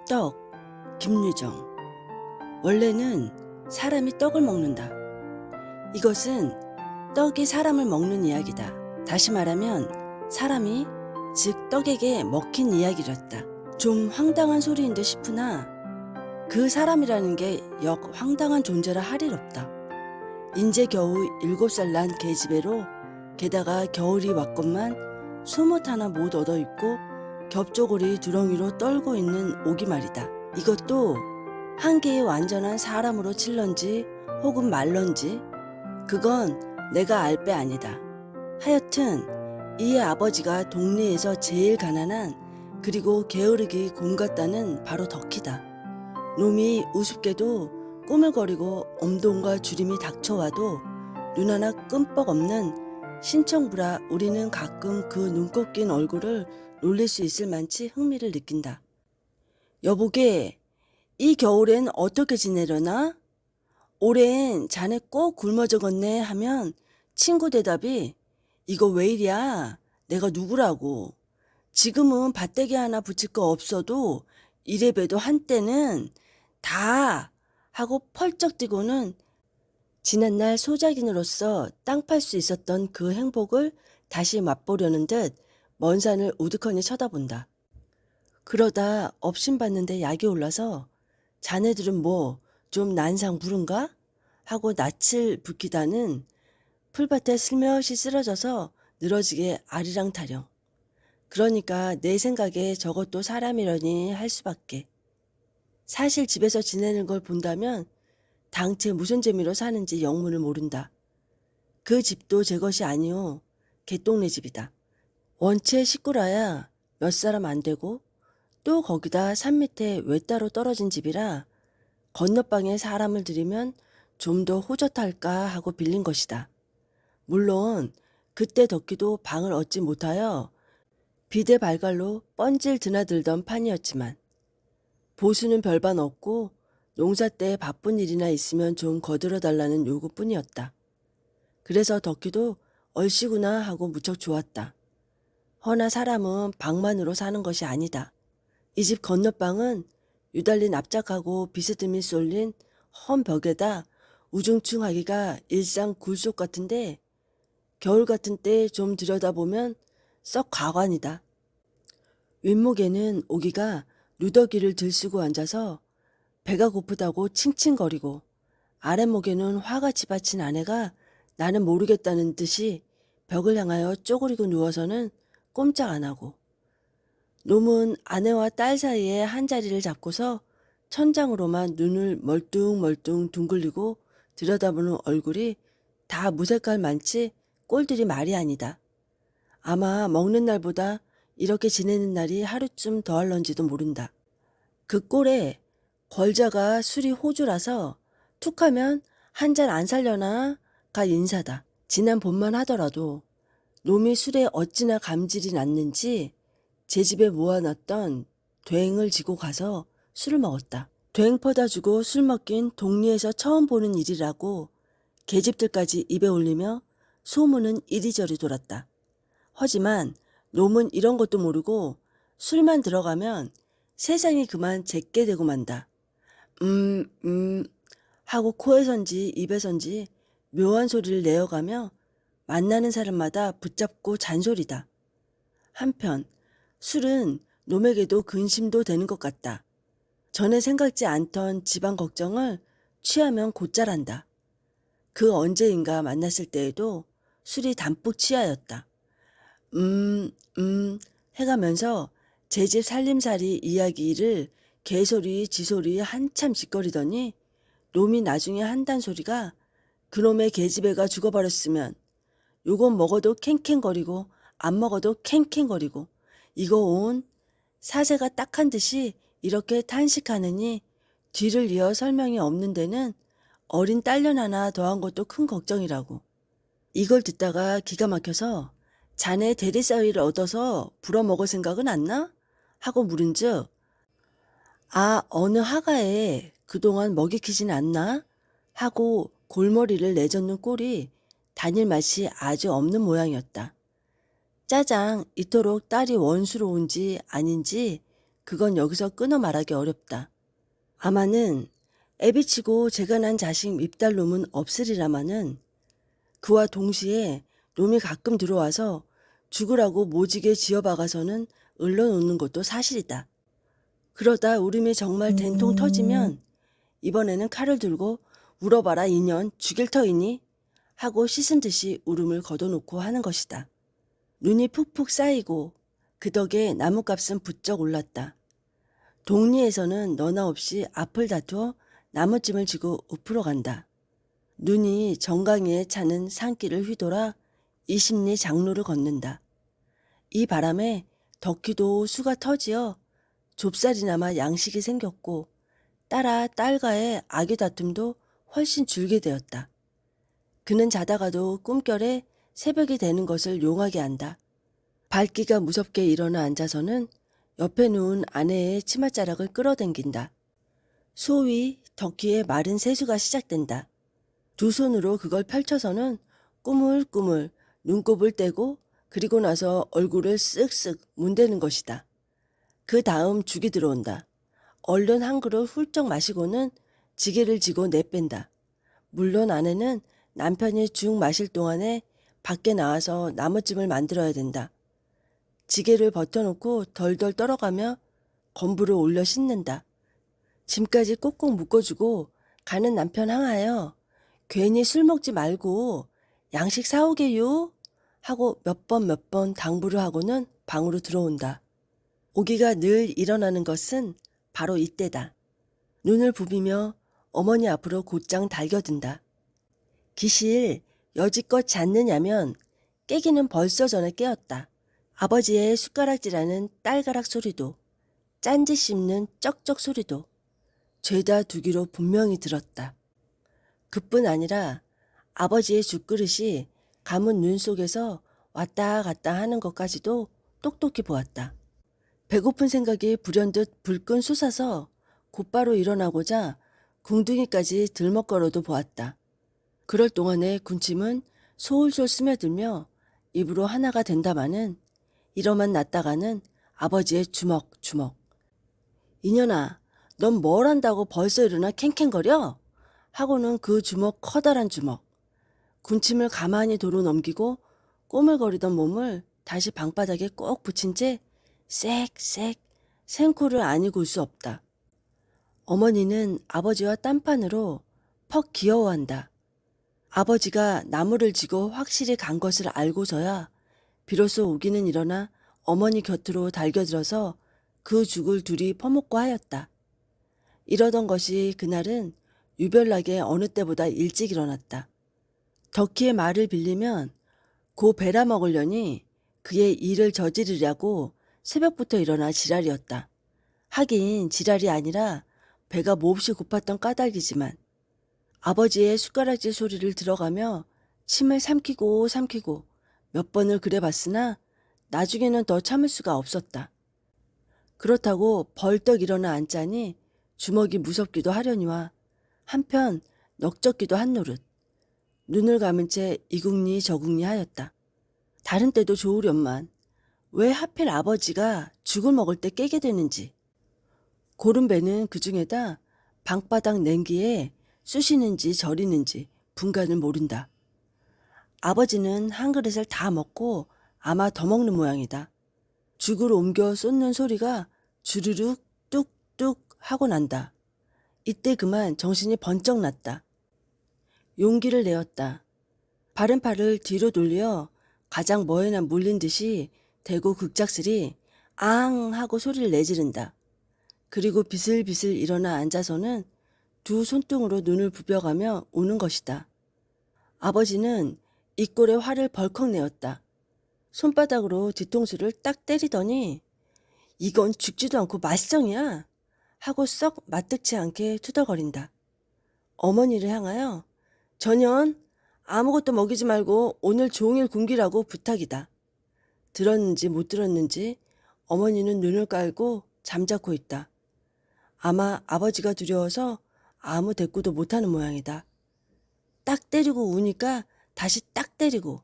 떡, 김유정. 원래는 사람이 떡을 먹는다. 이것은 떡이 사람을 먹는 이야기다. 다시 말하면 사람이, 즉 떡에게 먹힌 이야기였다. 좀 황당한 소리인 듯 싶으나 그 사람이라는 게 역 황당한 존재라 할 일 없다. 인제 겨우 7살 난 계집애로 게다가 겨울이 왔건만 속옷 하나 못 얻어입고 겹조골이 두렁이로 떨고 있는 오기 말이다. 이것도 한 개의 완전한 사람으로 칠런지 혹은 말런지 그건 내가 알 바 아니다. 하여튼 이의 아버지가 동네에서 제일 가난한 그리고 게으르기 곰 같다는 바로 덕희다. 놈이 우습게도 꾸물거리고 엄동과 주림이 닥쳐와도 눈 하나 끔뻑 없는 신청부라 우리는 가끔 그 눈곱 낀 얼굴을 놀릴 수 있을 만치 흥미를 느낀다. 여보게, 이 겨울엔 어떻게 지내려나? 올해엔 자네 꼭 굶어 죽었네 하면 친구 대답이 이거 왜 이랴? 내가 누구라고. 지금은 밭대기 하나 붙일 거 없어도 이래봬도 한때는 다 하고 펄쩍 뛰고는 지난날 소작인으로서 땅 팔 수 있었던 그 행복을 다시 맛보려는 듯 먼 산을 우두커니 쳐다본다. 그러다 업신받는데 약이 올라서 자네들은 뭐 좀 난상 부른가? 하고 낯을 붉히다는 풀밭에 슬며시 쓰러져서 늘어지게 아리랑 타령. 그러니까 내 생각에 저것도 사람이려니 할 수밖에. 사실 집에서 지내는 걸 본다면 당최 무슨 재미로 사는지 영문을 모른다. 그 집도 제 것이 아니오. 개똥네 집이다. 원체 식구라야 몇 사람 안 되고 또 거기다 산 밑에 외따로 떨어진 집이라 건너방에 사람을 들이면 좀 더 호젓할까 하고 빌린 것이다. 물론 그때 덕기도 방을 얻지 못하여 비대발갈로 뻔질 드나들던 판이었지만 보수는 별반 없고 농사 때 바쁜 일이나 있으면 좀 거들어달라는 요구뿐이었다. 그래서 덕기도 얼씨구나 하고 무척 좋았다. 허나 사람은 방만으로 사는 것이 아니다. 이 집 건너방은 유달리 납작하고 비스듬히 쏠린 험 벽에다 우중충하기가 일상 굴속 같은데 겨울 같은 때 좀 들여다보면 썩 가관이다. 윗목에는 오기가 누더기를 들쓰고 앉아서 배가 고프다고 칭칭거리고 아랫목에는 화같이 받친 아내가 나는 모르겠다는 듯이 벽을 향하여 쪼그리고 누워서는 꼼짝 안 하고 놈은 아내와 딸 사이에 한 자리를 잡고서 천장으로만 눈을 멀뚱멀뚱 둥글리고 들여다보는 얼굴이 다 무색할 만치 꼴들이 말이 아니다. 아마 먹는 날보다 이렇게 지내는 날이 하루쯤 더할런지도 모른다. 그 꼴에 걸자가 술이 호주라서 툭하면 한 잔 안 살려나 가 인사다. 지난 봄만 하더라도 놈이 술에 어찌나 감질이 났는지 제 집에 모아놨던 뙱을 지고 가서 술을 먹었다. 뙱 퍼다 주고 술 먹긴 동리에서 처음 보는 일이라고 계집들까지 입에 올리며 소문은 이리저리 돌았다. 하지만 놈은 이런 것도 모르고 술만 들어가면 세상이 그만 제게 되고 만다. 하고 코에선지 입에선지 묘한 소리를 내어가며 만나는 사람마다 붙잡고 잔소리다. 한편 술은 놈에게도 근심도 되는 것 같다. 전에 생각지 않던 집안 걱정을 취하면 곧잘 한다. 그 언제인가 만났을 때에도 술이 담뿍 취하였다. 해가면서 제 집 살림살이 이야기를 개소리 지소리 한참 짓거리더니 놈이 나중에 한단 소리가 그놈의 계집애가 죽어버렸으면 요건 먹어도 캥캥거리고 안 먹어도 캥캥거리고 이거 온 사세가 딱한 듯이 이렇게 탄식하느니 뒤를 이어 설명이 없는 데는 어린 딸년 하나 더한 것도 큰 걱정이라고. 이걸 듣다가 기가 막혀서 자네 대리사위를 얻어서 불어먹을 생각은 안 나? 하고 물은즉 어느 하가에 그동안 먹이 키진 않나? 하고 골머리를 내젓는 꼴이 다닐 맛이 아주 없는 모양이었다. 짜장 이토록 딸이 원수로운지 아닌지 그건 여기서 끊어 말하기 어렵다. 아마는 애비치고 제가 난 자식 밉달 놈은 없으리라마는 그와 동시에 놈이 가끔 들어와서 죽으라고 모지게 지어박아서는 을러놓는 것도 사실이다. 그러다 울음이 정말 된통 터지면 이번에는 칼을 들고 울어봐라 이년 죽일 터이니 하고 씻은 듯이 울음을 걷어놓고 하는 것이다. 눈이 푹푹 쌓이고 그 덕에 나뭇값은 부쩍 올랐다. 동리에서는 너나 없이 앞을 다투어 나무찜을 지고 읍으로 간다. 눈이 정강이에 차는 산길을 휘돌아 20리 장로를 걷는다. 이 바람에 덕희도 수가 터지어 좁쌀이나마 양식이 생겼고 딸아 딸과의 아기 다툼도 훨씬 줄게 되었다. 그는 자다가도 꿈결에 새벽이 되는 것을 용하게 한다. 밝기가 무섭게 일어나 앉아서는 옆에 누운 아내의 치맛자락을 끌어당긴다. 소위 덕희의 마른 세수가 시작된다. 두 손으로 그걸 펼쳐서는 꾸물꾸물 눈곱을 떼고 그리고 나서 얼굴을 쓱쓱 문대는 것이다. 그 다음 죽이 들어온다. 얼른 한 그릇 훌쩍 마시고는 지게를 지고 내뺀다. 물론 아내는 남편이 죽 마실 동안에 밖에 나와서 나무찜을 만들어야 된다. 지게를 버텨놓고 덜덜 떨어가며 건부를 올려 씻는다. 짐까지 꼭꼭 묶어주고 가는 남편 항하여 괜히 술 먹지 말고 양식 사오게요 하고 몇 번 당부를 하고는 방으로 들어온다. 오기가 늘 일어나는 것은 바로 이때다. 눈을 부비며 어머니 앞으로 곧장 달겨든다. 기실 여지껏 잤느냐면 깨기는 벌써 전에 깨었다. 아버지의 숟가락질하는 딸가락 소리도 짠지 씹는 쩍쩍 소리도 죄다 두기로 분명히 들었다. 그뿐 아니라 아버지의 죽그릇이 감은 눈 속에서 왔다 갔다 하는 것까지도 똑똑히 보았다. 배고픈 생각이 불현듯 불끈 솟아서 곧바로 일어나고자 궁둥이까지 들먹거려도 보았다. 그럴 동안에 군침은 솔솔 스며들며 입으로 하나가 된다마는 이러만 놨다가는 아버지의 주먹. 이년아, 넌 뭘 한다고 벌써 일어나 캥캥거려? 하고는 그 주먹 커다란 주먹. 군침을 가만히 도로 넘기고 꼬물거리던 몸을 다시 방바닥에 꼭 붙인 채 쌕쌕 생코를 아니 굴 수 없다. 어머니는 아버지와 딴판으로 퍽 귀여워한다. 아버지가 나무를 지고 확실히 간 것을 알고서야 비로소 우기는 일어나 어머니 곁으로 달겨들어서 그 죽을 둘이 퍼먹고 하였다. 이러던 것이 그날은 유별나게 어느 때보다 일찍 일어났다. 덕희의 말을 빌리면 고 베라 먹으려니 그의 일을 저지르려고 새벽부터 일어나 지랄이었다. 하긴 지랄이 아니라 배가 몹시 고팠던 까닭이지만 아버지의 숟가락질 소리를 들어가며 침을 삼키고 몇 번을 그래봤으나 나중에는 더 참을 수가 없었다. 그렇다고 벌떡 일어나 앉자니 주먹이 무섭기도 하려니와 한편 넉적기도 한 노릇. 눈을 감은 채 이국리 저국리 하였다. 다른 때도 좋으련만 왜 하필 아버지가 죽을 먹을 때 깨게 되는지. 고른 배는 그 중에다 방바닥 냉기에 쑤시는지 저리는지 분간을 모른다. 아버지는 한 그릇을 다 먹고 아마 더 먹는 모양이다. 죽을 옮겨 쏟는 소리가 주르륵 뚝뚝 하고 난다. 이때 그만 정신이 번쩍 났다. 용기를 내었다. 바른 팔을 뒤로 돌려 가장 뭐에나 물린 듯이 대고 극작스리 앙 하고 소리를 내지른다. 그리고 비슬비슬 일어나 앉아서는 두 손등으로 눈을 부벼가며 우는 것이다. 아버지는 입골에 화를 벌컥 내었다. 손바닥으로 뒤통수를 딱 때리더니 이건 죽지도 않고 맛성이야 하고 썩 마뜩치 않게 투덜거린다. 어머니를 향하여 전현 아무것도 먹이지 말고 오늘 종일 굶기라고 부탁이다. 들었는지 못 들었는지 어머니는 눈을 깔고 잠자코 있다. 아마 아버지가 두려워서 아무 대꾸도 못하는 모양이다. 딱 때리고 우니까 다시 딱 때리고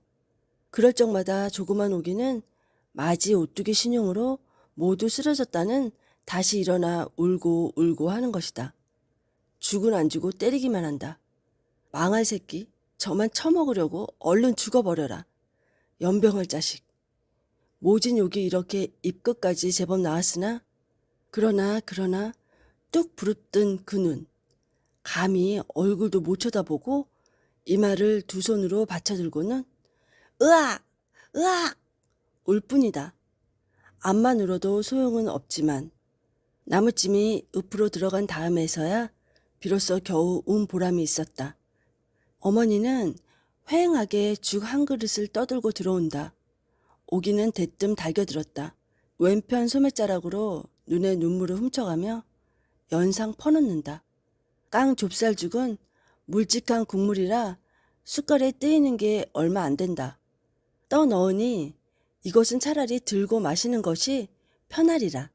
그럴 적마다 조그만 오기는 마지 오뚜기 신용으로 모두 쓰러졌다는 다시 일어나 울고 울고 하는 것이다. 죽은 안 주고 때리기만 한다. 망할 새끼, 저만 처먹으려고 얼른 죽어버려라. 연병을 자식. 모진 욕이 이렇게 입끝까지 제법 나왔으나 그러나 뚝 부릅뜬 그 눈. 감히 얼굴도 못 쳐다보고 이마를 두 손으로 받쳐들고는 으악! 으악! 울 뿐이다. 앞만 울어도 소용은 없지만 나무찜이 읍으로 들어간 다음에서야 비로소 겨우 운 보람이 있었다. 어머니는 회행하게 죽 한 그릇을 떠들고 들어온다. 오기는 대뜸 달겨들었다. 왼편 소매자락으로 눈에 눈물을 훔쳐가며 연상 퍼넣는다. 깡 좁쌀죽은 물직한 국물이라 숟갈에 뜨이는 게 얼마 안 된다. 떠 넣으니 이것은 차라리 들고 마시는 것이 편하리라.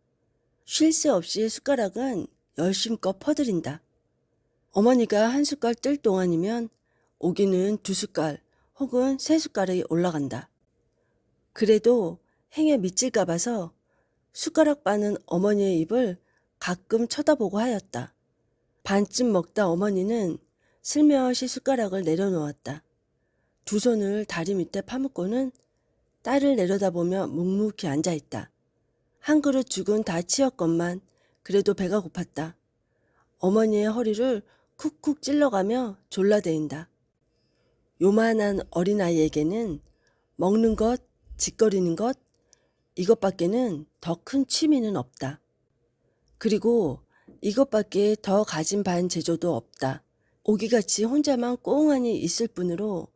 쉴 새 없이 숟가락은 열심껏 퍼들인다. 어머니가 한 숟갈 뜰 동안이면 오기는 두 숟갈 혹은 세 숟갈이 올라간다. 그래도 행에 미칠까 봐서 숟가락 빠는 어머니의 입을 가끔 쳐다보고 하였다. 반쯤 먹다 어머니는 슬며시 숟가락을 내려놓았다. 두 손을 다리 밑에 파묻고는 딸을 내려다보며 묵묵히 앉아있다. 한 그릇 죽은 다 치웠건만 그래도 배가 고팠다. 어머니의 허리를 쿡쿡 찔러가며 졸라대인다. 요만한 어린아이에게는 먹는 것, 짓거리는 것, 이것밖에는 더 큰 취미는 없다. 그리고 이것밖에 더 가진 반 제조도 없다. 오기같이 혼자만 꽁하니 있을 뿐으로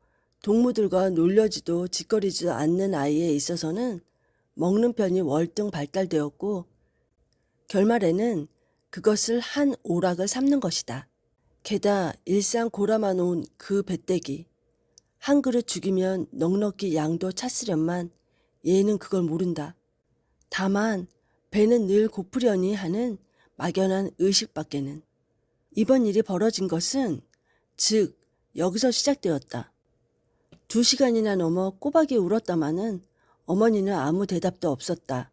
동무들과 놀려지도 짓거리지도 않는 아이에 있어서는 먹는 편이 월등 발달되었고 결말에는 그것을 한 오락을 삼는 것이다. 게다 일상 골아만 온 그 배때기. 한 그릇 죽이면 넉넉히 양도 찼으련만 얘는 그걸 모른다. 다만 배는 늘 고프려니 하는 막연한 의식밖에는. 이번 일이 벌어진 것은 즉 여기서 시작되었다. 2시간이나 넘어 꼬박이 울었다마는 어머니는 아무 대답도 없었다.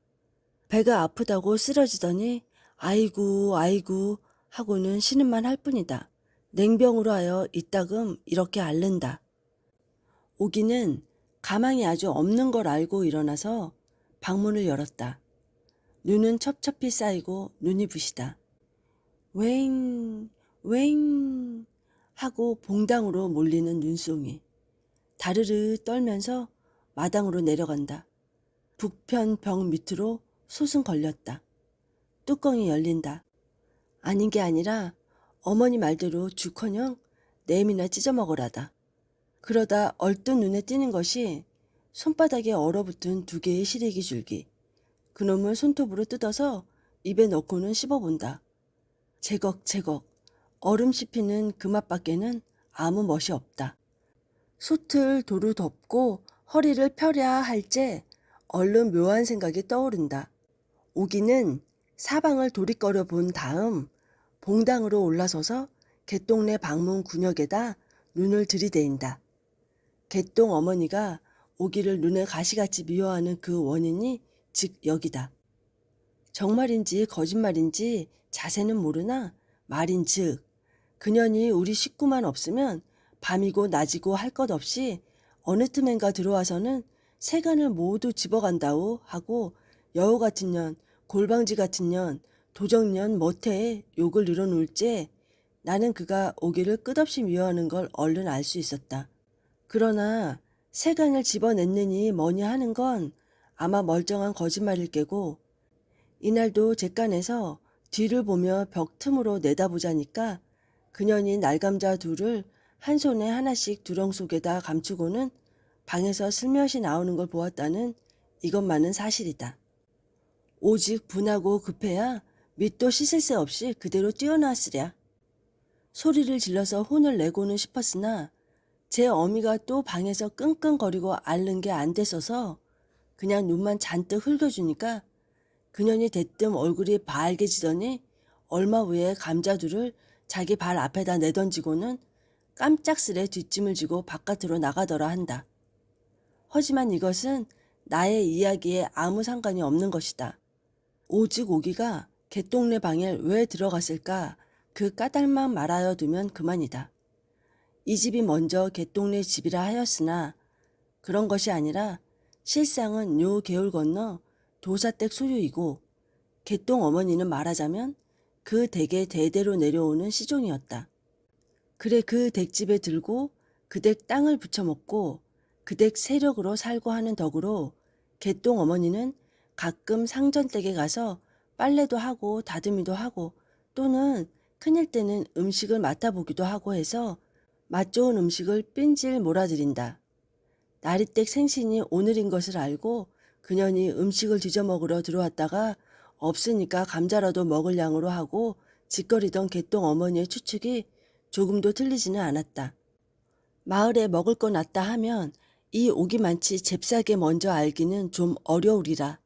배가 아프다고 쓰러지더니 아이고 아이고 하고는 신음만 할 뿐이다. 냉병으로 하여 이따금 이렇게 앓는다. 오기는 가망이 아주 없는 걸 알고 일어나서 방문을 열었다. 눈은 첩첩히 쌓이고 눈이 부시다. 웽 웽 하고 봉당으로 몰리는 눈송이. 다르르 떨면서 마당으로 내려간다. 북편 벽 밑으로 솥은 걸렸다. 뚜껑이 열린다. 아닌 게 아니라 어머니 말대로 죽커녕 냄이나 찢어 먹으라다. 그러다 얼뜻 눈에 띄는 것이 손바닥에 얼어붙은 2개의 시래기 줄기. 그놈을 손톱으로 뜯어서 입에 넣고는 씹어본다. 제걱제걱 얼음 씹히는 그 맛밖에는 아무 멋이 없다. 솥을 도로 덮고 허리를 펴랴 할째 얼른 묘한 생각이 떠오른다. 오기는 사방을 도리꺼려 본 다음 봉당으로 올라서서 개똥네 방문 군역에다 눈을 들이대인다. 개똥 어머니가 오기를 눈에 가시같이 미워하는 그 원인이 즉 여기다. 정말인지 거짓말인지 자세는 모르나 말인즉 그년이 우리 식구만 없으면 밤이고 낮이고 할 것 없이 어느 틈엔가 들어와서는 세간을 모두 집어간다오 하고 여우 같은 년, 골방지 같은 년, 도적년 못해 욕을 늘어놓을째 나는 그가 오기를 끝없이 미워하는 걸 얼른 알 수 있었다. 그러나 세간을 집어냈느니 뭐니 하는 건 아마 멀쩡한 거짓말일 게고 이날도 객간에서 뒤를 보며 벽 틈으로 내다보자니까 그년이 날감자 둘을 한 손에 하나씩 두렁 속에다 감추고는 방에서 슬며시 나오는 걸 보았다는 이것만은 사실이다. 오직 분하고 급해야 밑도 씻을 새 없이 그대로 뛰어나왔으랴. 소리를 질러서 혼을 내고는 싶었으나 제 어미가 또 방에서 끙끙거리고 앓는 게 안 됐어서 그냥 눈만 잔뜩 흘겨주니까 그년이 대뜸 얼굴이 발개지더니 얼마 후에 감자두를 자기 발 앞에다 내던지고는 깜짝스레 뒷짐을 지고 바깥으로 나가더라 한다. 하지만 이것은 나의 이야기에 아무 상관이 없는 것이다. 오직 오기가 개똥네 방에 왜 들어갔을까? 그 까닭만 말하여 두면 그만이다. 이 집이 먼저 개똥네 집이라 하였으나 그런 것이 아니라 실상은 요 개울 건너 도사댁 소유이고 개똥 어머니는 말하자면 그 댁의 대대로 내려오는 시종이었다. 그래 그 댁집에 들고 그 댁 땅을 부쳐먹고 그 댁 세력으로 살고 하는 덕으로 개똥 어머니는 가끔 상전댁에 가서 빨래도 하고 다듬이도 하고 또는 큰일 때는 음식을 맡아보기도 하고 해서 맛 좋은 음식을 삔질 몰아들인다. 나리댁 생신이 오늘인 것을 알고 그년이 음식을 뒤져 먹으러 들어왔다가 없으니까 감자라도 먹을 양으로 하고 짓거리던 개똥 어머니의 추측이 조금도 틀리지는 않았다. 마을에 먹을 거 놨다 하면 이 오기만치 잽싸게 먼저 알기는 좀 어려우리라.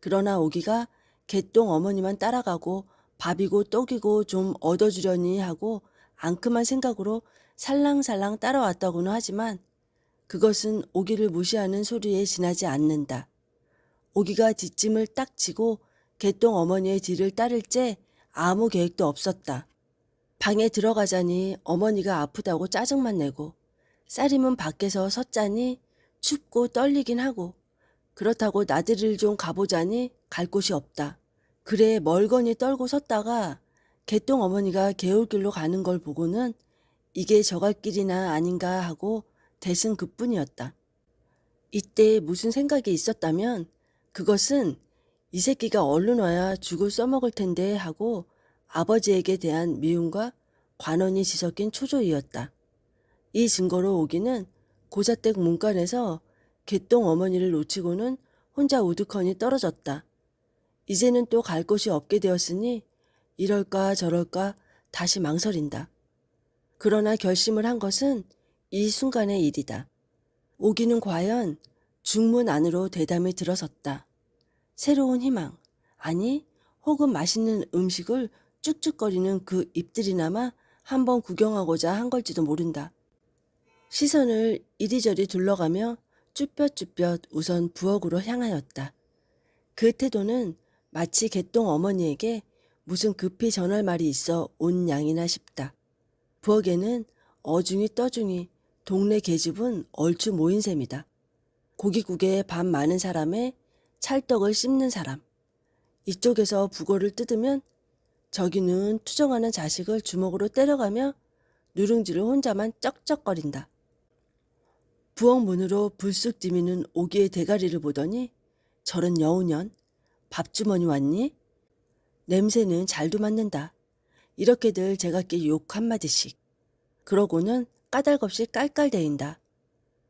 그러나 오기가 개똥 어머니만 따라가고 밥이고 떡이고 좀 얻어주려니 하고 앙큼한 생각으로 살랑살랑 따라왔다고는 하지만 그것은 오기를 무시하는 소리에 지나지 않는다. 오기가 뒷짐을 딱 지고 개똥 어머니의 뒤를 따를 째 아무 계획도 없었다. 방에 들어가자니 어머니가 아프다고 짜증만 내고 쌀임은 밖에서 섰자니 춥고 떨리긴 하고 그렇다고 나들이를 좀 가보자니 갈 곳이 없다. 그래 멀거니 떨고 섰다가 개똥 어머니가 개울길로 가는 걸 보고는 이게 저갈 길이나 아닌가 하고 대승 그뿐이었다. 이때 무슨 생각이 있었다면 그것은 이 새끼가 얼른 와야 죽을 써먹을 텐데 하고 아버지에게 대한 미움과 관원이 뒤섞인 초조이였다. 이 증거로 오기는 고자댁 문간에서 개똥 어머니를 놓치고는 혼자 우두커니 떨어졌다. 이제는 또 갈 곳이 없게 되었으니 이럴까 저럴까 다시 망설인다. 그러나 결심을 한 것은 이 순간의 일이다. 오기는 과연 중문 안으로 대담히 들어섰다. 새로운 희망, 아니 혹은 맛있는 음식을 쭉쭉거리는 그 입들이나마 한번 구경하고자 한 걸지도 모른다. 시선을 이리저리 둘러가며 쭈뼛쭈뼛 우선 부엌으로 향하였다. 그 태도는 마치 개똥 어머니에게 무슨 급히 전할 말이 있어 온 양이나 싶다. 부엌에는 어중이 떠중이 동네 계집은 얼추 모인 셈이다. 고깃국에 밥 많은 사람에 찰떡을 씹는 사람. 이쪽에서 북어를 뜯으면 저기는 투정하는 자식을 주먹으로 때려가며 누룽지를 혼자만 쩍쩍거린다. 부엌 문으로 불쑥 디미는 오기의 대가리를 보더니 저런 여우년 밥주머니 왔니? 냄새는 잘도 맡는다. 이렇게들 제각기 욕 한마디씩. 그러고는 까닭없이 깔깔대인다.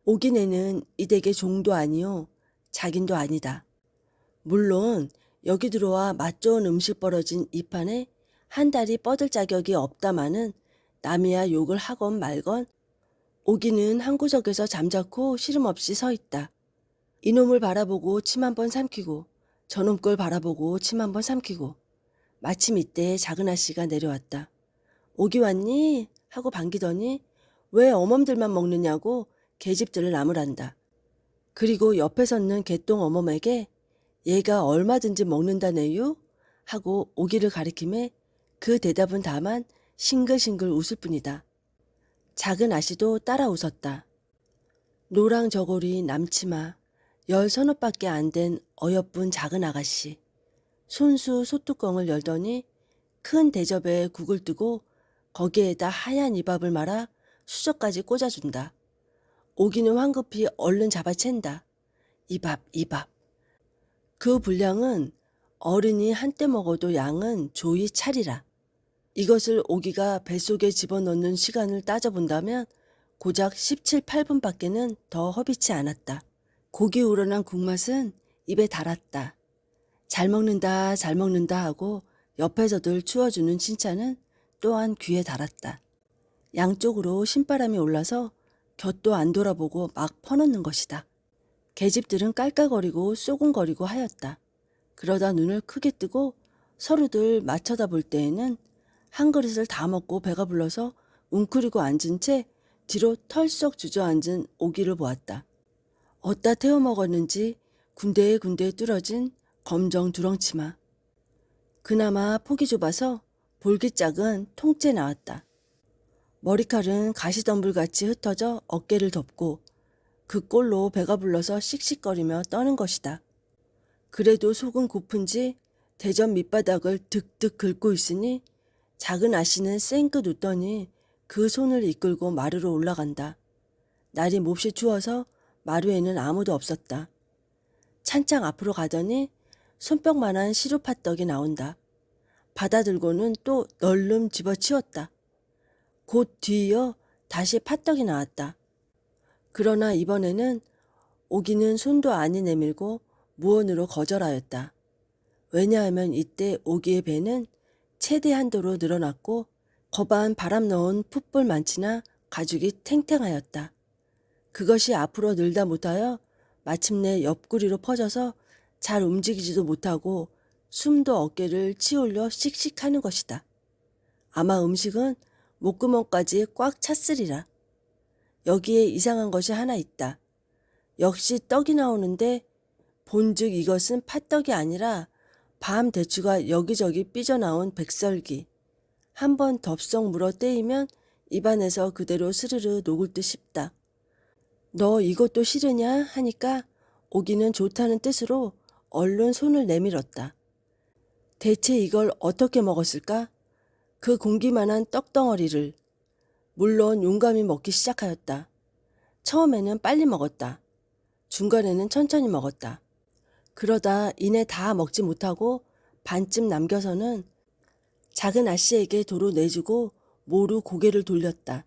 오기네는 이 댁의 종도 아니요 자긴도 아니다. 물론 여기 들어와 맛 좋은 음식 벌어진 이 판에 한 달이 뻗을 자격이 없다마는 남이야 욕을 하건 말건 오기는 한 구석에서 잠자코 시름없이 서 있다. 이놈을 바라보고 침 한 번 삼키고 저놈 걸 바라보고 침 한 번 삼키고 마침 이때 작은 아씨가 내려왔다. 오기 왔니? 하고 반기더니 왜 어멈들만 먹느냐고 계집들을 나무란다. 그리고 옆에 섰는 개똥 어멈에게 얘가 얼마든지 먹는다네요? 하고 오기를 가리킴에 그 대답은 다만 싱글싱글 웃을 뿐이다. 작은 아씨도 따라 웃었다. 노랑 저고리 남치마 10서너밖에 안 된 어여쁜 작은 아가씨. 손수 소뚜껑을 열더니 큰 대접에 국을 뜨고 거기에다 하얀 이밥을 말아 수저까지 꽂아준다. 오기는 황급히 얼른 잡아챈다. 이밥, 이밥. 그 분량은 어른이 한때 먹어도 양은 조이 차리라. 이것을 오기가 뱃속에 집어넣는 시간을 따져본다면 고작 17, 8분밖에는 더 허비치 않았다. 고기 우러난 국맛은 입에 달았다. 잘 먹는다 잘 먹는다 하고 옆에서들 추워주는 칭찬은 또한 귀에 달았다. 양쪽으로 신바람이 올라서 곁도 안 돌아보고 막 퍼넣는 것이다. 계집들은 깔깔거리고 쏘근거리고 하였다. 그러다 눈을 크게 뜨고 서로들 맞춰다 볼 때에는 한 그릇을 다 먹고 배가 불러서 웅크리고 앉은 채 뒤로 털썩 주저앉은 오기를 보았다. 어디다 태워 먹었는지 군데에 군데에 뚫어진 검정 두렁치마. 그나마 폭이 좁아서 볼깃짝은 통째 나왔다. 머리칼은 가시덤불같이 흩어져 어깨를 덮고 그 꼴로 배가 불러서 씩씩거리며 떠는 것이다. 그래도 속은 고픈지 대전 밑바닥을 득득 긁고 있으니 작은 아씨는 쌩긋 웃더니 그 손을 이끌고 마루로 올라간다. 날이 몹시 추워서 마루에는 아무도 없었다. 찬장 앞으로 가더니 손뼉만한 시루팥떡이 나온다. 받아들고는 또 널름 집어치웠다. 곧 뒤이어 다시 팥떡이 나왔다. 그러나 이번에는 오기는 손도 아니 내밀고 무언으로 거절하였다. 왜냐하면 이때 오기의 배는 최대 한도로 늘어났고 거반 바람 넣은 풋볼만치나 가죽이 탱탱하였다. 그것이 앞으로 늘다 못하여 마침내 옆구리로 퍼져서 잘 움직이지도 못하고 숨도 어깨를 치올려 씩씩하는 것이다. 아마 음식은 목구멍까지 꽉 찼으리라. 여기에 이상한 것이 하나 있다. 역시 떡이 나오는데 본즉 이것은 팥떡이 아니라 밤 대추가 여기저기 삐져나온 백설기. 한번 덥석 물어 떼이면 입안에서 그대로 스르르 녹을 듯 싶다. 너 이것도 싫으냐 하니까 오기는 좋다는 뜻으로 얼른 손을 내밀었다. 대체 이걸 어떻게 먹었을까? 그 공기만한 떡덩어리를. 물론 용감히 먹기 시작하였다. 처음에는 빨리 먹었다. 중간에는 천천히 먹었다. 그러다 이내 다 먹지 못하고 반쯤 남겨서는 작은 아씨에게 도로 내주고 모루 고개를 돌렸다.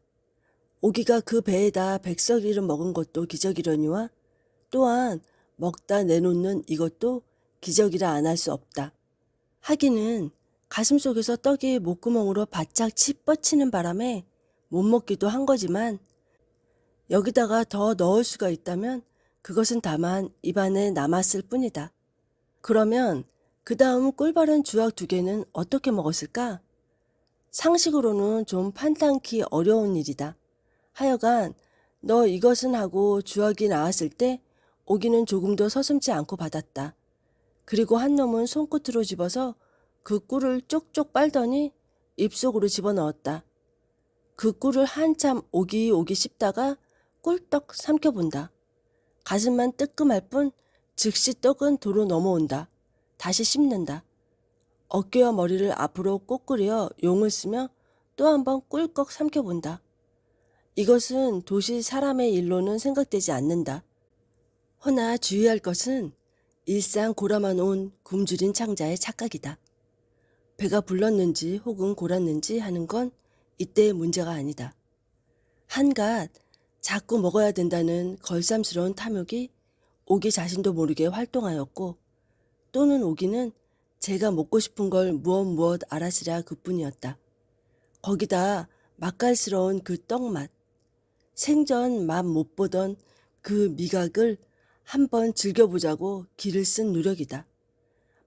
오기가 그 배에다 백설기를 먹은 것도 기적이려니와 또한 먹다 내놓는 이것도 기적이라 안 할 수 없다. 하기는 가슴속에서 떡이 목구멍으로 바짝 치뻗치는 바람에 못 먹기도 한 거지만 여기다가 더 넣을 수가 있다면 그것은 다만 입안에 남았을 뿐이다. 그러면 그 다음 꿀바른 주악 2개는 어떻게 먹었을까? 상식으로는 좀 판단키 어려운 일이다. 하여간 너 이것은 하고 주악이 나왔을 때 오기는 조금도 서슴지 않고 받았다. 그리고 한 놈은 손끝으로 집어서 그 꿀을 쪽쪽 빨더니 입속으로 집어넣었다. 그 꿀을 한참 오기 씹다가 꿀떡 삼켜본다. 가슴만 뜨끔할 뿐 즉시 떡은 도로 넘어온다. 다시 씹는다. 어깨와 머리를 앞으로 꼬꾸려 용을 쓰며 또 한번 꿀꺽 삼켜본다. 이것은 도시 사람의 일로는 생각되지 않는다. 허나 주의할 것은 일상 고라만 온 굶주린 창자의 착각이다. 배가 불렀는지 혹은 골았는지 하는 건 이때의 문제가 아니다. 한갓 자꾸 먹어야 된다는 걸쌈스러운 탐욕이 오기 자신도 모르게 활동하였고 또는 오기는 제가 먹고 싶은 걸 무엇 알아시랴 그뿐이었다. 거기다 맛깔스러운 그 떡맛, 생전 맛 못 보던 그 미각을 한번 즐겨보자고 기를 쓴 노력이다.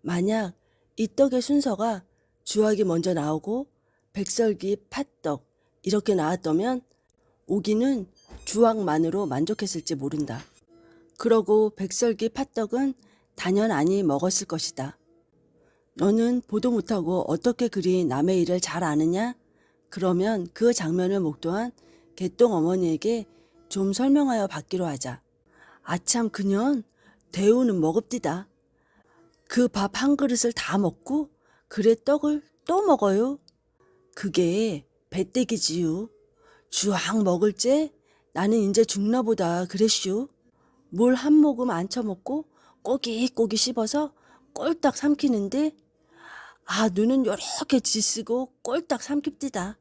만약 이 떡의 순서가 주악이 먼저 나오고 백설기, 팥떡 이렇게 나왔다면 오기는 주악만으로 만족했을지 모른다. 그러고 백설기, 팥떡은 단연 아니 먹었을 것이다. 너는 보도 못하고 어떻게 그리 남의 일을 잘 아느냐? 그러면 그 장면을 목도한 개똥 어머니에게 좀 설명하여 받기로 하자. 아참 그년 대우는 먹읍디다. 그 밥 한 그릇을 다 먹고 그래 떡을 또 먹어요. 그게 배때기지요. 주악 먹을째 나는 인제 죽나보다 그랬슈. 물 한 모금 안 처먹고 꼬깃꼬깃 씹어서 꼴딱 삼키는데 눈은 요렇게 지쓰고 꼴딱 삼킵디다.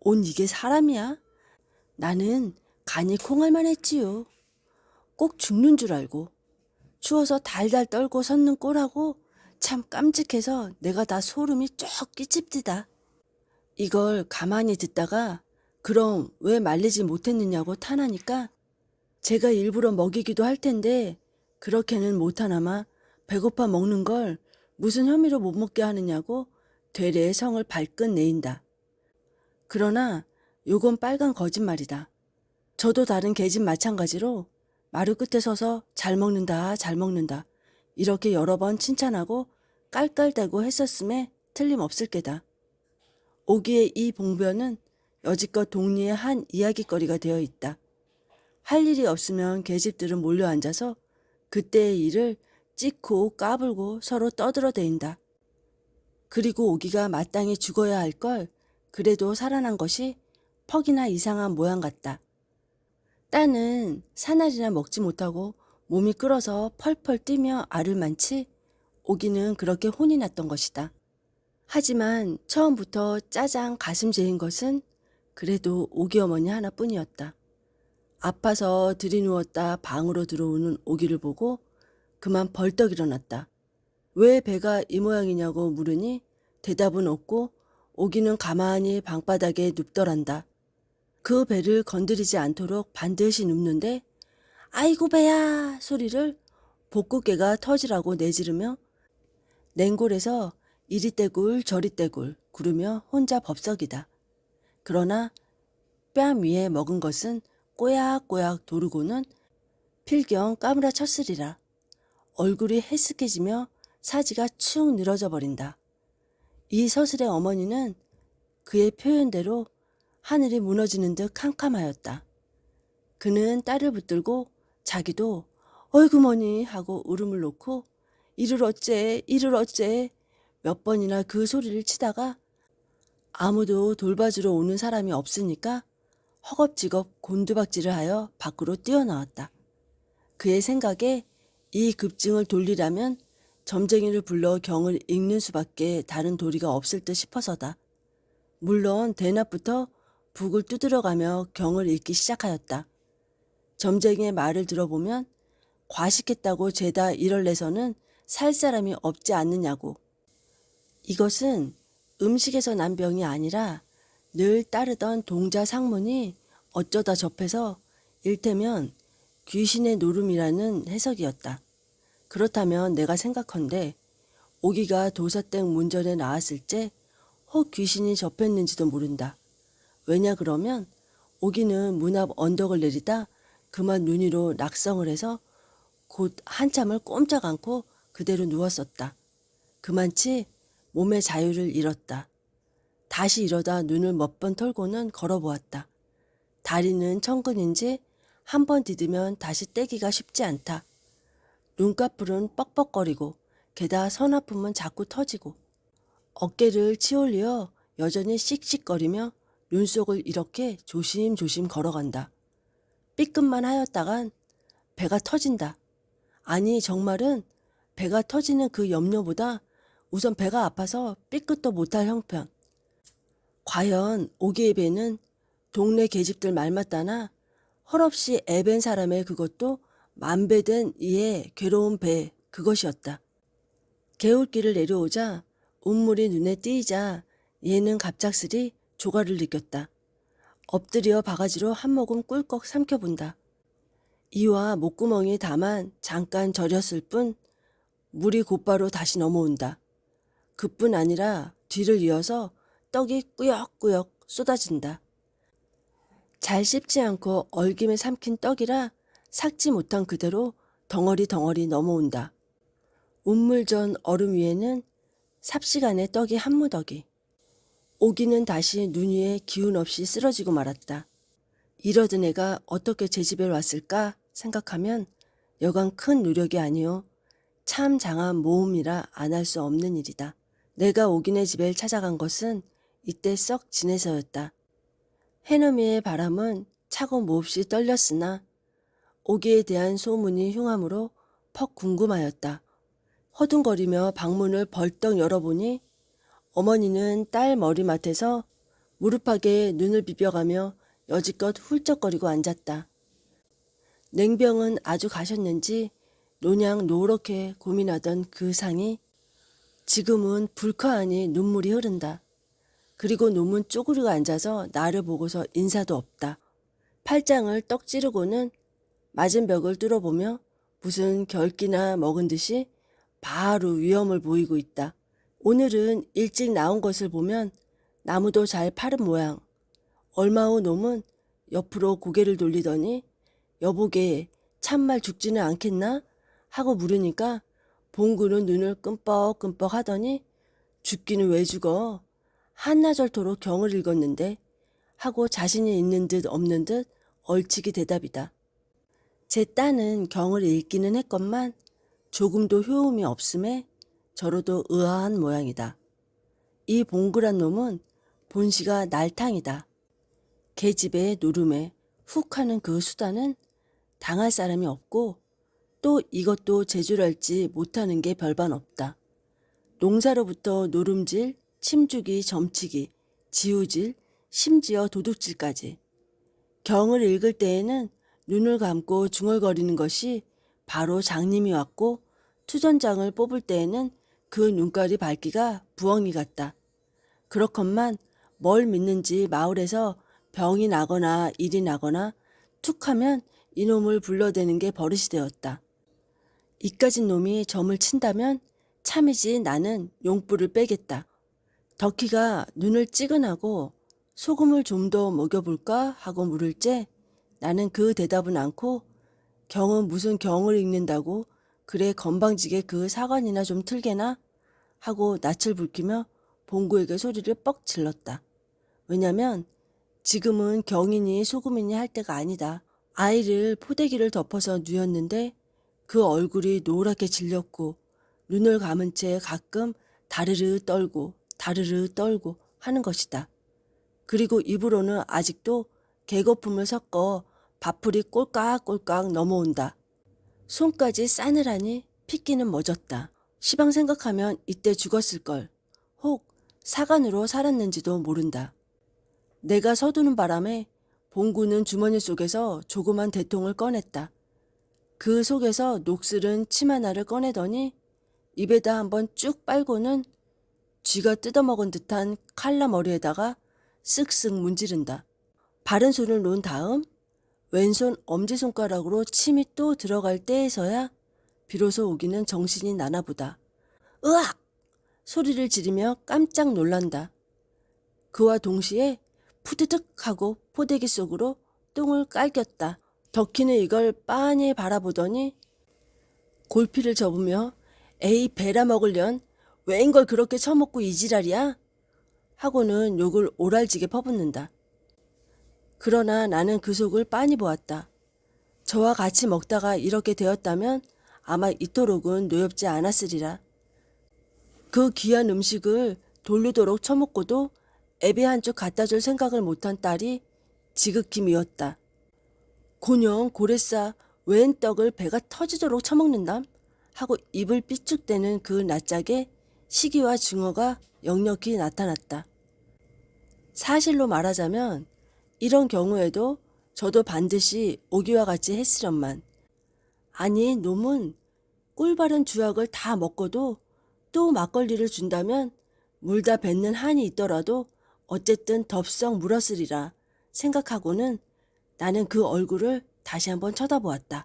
온 이게 사람이야? 나는 간이 콩알만 했지요. 꼭 죽는 줄 알고 추워서 달달 떨고 섰는 꼴하고 참 깜찍해서 내가 다 소름이 쭉 끼칩디다. 이걸 가만히 듣다가 그럼 왜 말리지 못했느냐고 탄하니까 제가 일부러 먹이기도 할 텐데 그렇게는 못하나마 배고파 먹는 걸 무슨 혐의로 못 먹게 하느냐고 되레의 성을 발끈 내인다. 그러나 요건 빨간 거짓말이다. 저도 다른 계집 마찬가지로 마루 끝에 서서 잘 먹는다 이렇게 여러 번 칭찬하고 깔깔대고 했었음에 틀림없을 게다. 오기의 이 봉변은 여지껏 동리의 한 이야깃거리가 되어 있다. 할 일이 없으면 계집들은 몰려 앉아서 그때의 일을 찍고 까불고 서로 떠들어대인다. 그리고 오기가 마땅히 죽어야 할 걸 그래도 살아난 것이 퍽이나 이상한 모양 같다. 따는 사날이나 먹지 못하고 몸이 끓어서 펄펄 뛰며 알을 많지 오기는 그렇게 혼이 났던 것이다. 하지만 처음부터 짜장 가슴죄인 것은 그래도 오기 어머니 하나뿐이었다. 아파서 들이누웠다 방으로 들어오는 오기를 보고 그만 벌떡 일어났다. 왜 배가 이 모양이냐고 물으니 대답은 없고 오기는 가만히 방바닥에 눕더란다. 그 배를 건드리지 않도록 반드시 눕는데 아이고 배야 소리를 복구깨가 터지라고 내지르며 냉골에서 이리 떼굴 저리 떼굴 구르며 혼자 법석이다. 그러나 뺨 위에 먹은 것은 꼬약꼬약 도르고는 필경 까무라쳤으리라. 얼굴이 해쓱해지며 사지가 축 늘어져 버린다. 이 서슬의 어머니는 그의 표현대로 하늘이 무너지는 듯 캄캄하였다. 그는 딸을 붙들고 자기도 어이구머니 하고 울음을 놓고 이를 어째 몇 번이나 그 소리를 치다가 아무도 돌봐주러 오는 사람이 없으니까 허겁지겁 곤두박질을 하여 밖으로 뛰어나왔다. 그의 생각에 이 급증을 돌리려면 점쟁이를 불러 경을 읽는 수밖에 다른 도리가 없을 듯 싶어서다. 물론 대낮부터 북을 두드려가며 경을 읽기 시작하였다. 점쟁이의 말을 들어보면 과식했다고 죄다 이럴 내서는 살 사람이 없지 않느냐고. 이것은 음식에서 난 병이 아니라 늘 따르던 동자 상문이 어쩌다 접해서 일테면 귀신의 노름이라는 해석이었다. 그렇다면 내가 생각컨대 오기가 도사댁 문전에 나왔을 때 혹 귀신이 접했는지도 모른다. 왜냐 그러면 오기는 문 앞 언덕을 내리다 그만 눈 위로 낙성을 해서 곧 한참을 꼼짝 않고 그대로 누웠었다. 그만치 몸의 자유를 잃었다. 다시 일어다 눈을 몇 번 털고는 걸어보았다. 다리는 천근인지 한 번 디디면 다시 떼기가 쉽지 않다. 눈꺼풀은 뻑뻑거리고 게다가 서나품은 자꾸 터지고 어깨를 치올리어 여전히 씩씩거리며 눈속을 이렇게 조심조심 걸어간다. 삐끗만 하였다간 배가 터진다. 아니 정말은 배가 터지는 그 염려보다 우선 배가 아파서 삐끗도 못할 형편. 과연 오기의 배는 동네 계집들 말 맞다나 헐없이 애벤 사람의 그것도 만배된 이의 괴로운 배 그것이었다. 개울길을 내려오자 운물이 눈에 띄자 얘는 갑작스리 조가를 느꼈다. 엎드려 바가지로 한 모금 꿀꺽 삼켜본다. 이와 목구멍이 다만 잠깐 저렸을 뿐 물이 곧바로 다시 넘어온다. 그뿐 아니라 뒤를 이어서 떡이 꾸역꾸역 쏟아진다. 잘 씹지 않고 얼김에 삼킨 떡이라 삭지 못한 그대로 덩어리 넘어온다. 운물전 얼음 위에는 삽시간에 떡이 한 무더기. 오기는 다시 눈 위에 기운 없이 쓰러지고 말았다. 이러던 애가 어떻게 제 집에 왔을까 생각하면 여간 큰 노력이 아니오. 참 장한 모험이라 안 할 수 없는 일이다. 내가 오기네 집에 찾아간 것은 이때 썩 지내서였다. 해넘이의 바람은 차고 몹시 떨렸으나 오기에 대한 소문이 흉함으로 퍽 궁금하였다. 허둥거리며 방문을 벌떡 열어보니 어머니는 딸 머리맡에서 무릎하게 눈을 비벼가며 여지껏 훌쩍거리고 앉았다. 냉병은 아주 가셨는지 노냥 노랗게 고민하던 그 상이 지금은 불커하니 눈물이 흐른다. 그리고 놈은 쪼그리고 앉아서 나를 보고서 인사도 없다. 팔짱을 떡 찌르고는 맞은 벽을 뚫어보며 무슨 결기나 먹은 듯이 바로 위험을 보이고 있다. 오늘은 일찍 나온 것을 보면 나무도 잘 파른 모양. 얼마 후 놈은 옆으로 고개를 돌리더니 여보게 참말 죽지는 않겠나? 하고 물으니까 봉구는 눈을 끔뻑끔뻑 하더니 죽기는 왜 죽어? 한나절토록 경을 읽었는데 하고 자신이 있는 듯 없는 듯 얼치기 대답이다. 제 딸은 경을 읽기는 했건만 조금도 효험이 없음에 저로도 의아한 모양이다. 이 봉구란 놈은 본시가 날탕이다. 계집애 노름에 훅 하는 그 수단은 당할 사람이 없고 또 이것도 제줄알지 못하는 게 별반 없다. 농사로부터 노름질, 침주기, 점치기, 지우질, 심지어 도둑질까지. 경을 읽을 때에는 눈을 감고 중얼거리는 것이 바로 장님이 왔고 투전장을 뽑을 때에는 그 눈깔이 밝기가 부엉이 같다. 그렇건만 뭘 믿는지 마을에서 병이 나거나 일이 나거나 툭하면 이놈을 불러대는 게 버릇이 되었다. 이까진 놈이 점을 친다면 참이지 나는 용불을 빼겠다. 덕희가 눈을 찌근하고 소금을 좀 더 먹여볼까 하고 물을째 나는 그 대답은 않고 경은 무슨 경을 읽는다고 그래 건방지게 그 사관이나 좀 틀게나 하고 낯을 붉히며 봉구에게 소리를 뻑 질렀다. 왜냐면 지금은 경이니 소금이니 할 때가 아니다. 아이를 포대기를 덮어서 누웠는데 그 얼굴이 노랗게 질렸고 눈을 감은 채 가끔 다르르 떨고 다르르 떨고 하는 것이다. 그리고 입으로는 아직도 개거품을 섞어 밥풀이 꼴깍꼴깍 넘어온다. 손까지 싸늘하니 핏기는 멎었다. 시방 생각하면 이때 죽었을걸. 혹 사간으로 살았는지도 모른다. 내가 서두는 바람에 봉구는 주머니 속에서 조그만 대통을 꺼냈다. 그 속에서 녹슬은 침 하나를 꺼내더니 입에다 한번 쭉 빨고는 쥐가 뜯어먹은 듯한 칼라 머리에다가 쓱쓱 문지른다. 바른 손을 놓은 다음 왼손 엄지손가락으로 침이 또 들어갈 때에서야 비로소 오기는 정신이 나나보다. 으악! 소리를 지르며 깜짝 놀란다. 그와 동시에 푸드득 하고 포대기 속으로 똥을 깔겼다. 덕희는 이걸 빤히 바라보더니 골피를 접으며 에이 베라 먹을련 웬걸 그렇게 처먹고 이지랄이야? 하고는 욕을 오랄지게 퍼붓는다. 그러나 나는 그 속을 빤히 보았다. 저와 같이 먹다가 이렇게 되었다면 아마 이토록은 노엽지 않았으리라. 그 귀한 음식을 돌르도록 처먹고도 애비 한쪽 갖다 줄 생각을 못한 딸이 지극히 미웠다. 곤영 고래싸 웬 떡을 배가 터지도록 처먹는담? 하고 입을 삐죽대는 그 낯짝에 시기와 증오가 역력히 나타났다. 사실로 말하자면 이런 경우에도 저도 반드시 오기와 같이 했으련만. 아니 놈은 꿀바른 주약을 다 먹고도 또 막걸리를 준다면 물다 뱉는 한이 있더라도 어쨌든 덥석 물었으리라 생각하고는 나는 그 얼굴을 다시 한번 쳐다보았다.